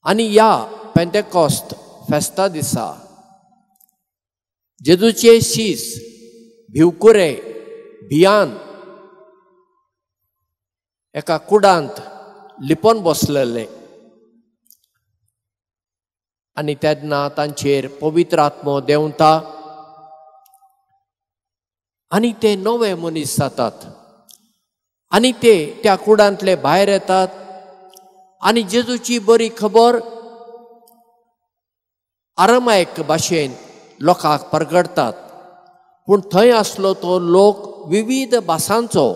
आनी ह्या पेंटेकॉस्ट फेस्ता दिसा जेजूचे शीस भिवकुरे भियान एका कुडांत लिपोन बसलेले आनी तेन्ना तांचेर पवित्र आत्मो देंवता आनी ते नवे मनीस जातात आनी ते त्या कुडांतले भायर येतात आनी जेजूची बरी खबर आरामायक भाशेन लोकांक परगडतात. पूण थंय आसलो तो लोक विविध भासांचो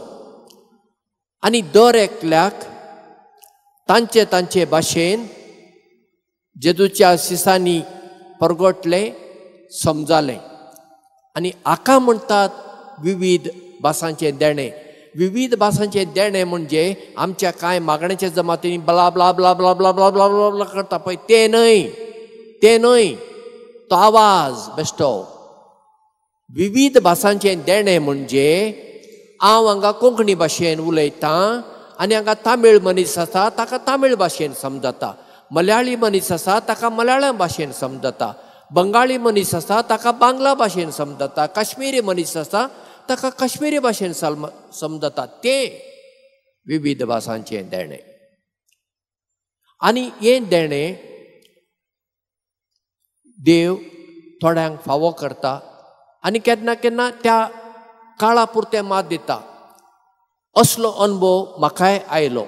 आनी दर एकल्याक तांचे तांचे भाशेन जेजूच्या सिसांनी परगटले समजाले. आनी हाका म्हणटात विविध भासांचे देणे. विविध भासांचे देणे म्हणजे आमच्या कांय मागण्याच्या जमातींनी ब्ला ब्ला ब्ला ब्ला ब्ला ब्ला ब्ला ब्ला ब्ला करता पळय ते न्हय, ते न्हय, तो आवाज बेश्टो. विविध भासांचे देणे म्हणजे हांव हांगा कोंकणी भाशेन उलयतां आनी हांगा तामीळ मनीस आसा ताका तामीळ भाशेन समजता, मल्याळी मनीस आसा ताका मल्याळम भाशेन समजता, बंगाळी मनीस आसा ताका बांगला भाशेन समजता, काश्मीरी मनीस आसा ताका काश्मीरी भाशेन समजता. ते विविध भासांचे देणे. आनी हे देणे देव थोड्यांक फावो करता आनी केन्ना केन्ना त्या काळा पुरते मात दिता. असलो अनुभव म्हाकाय आयलो.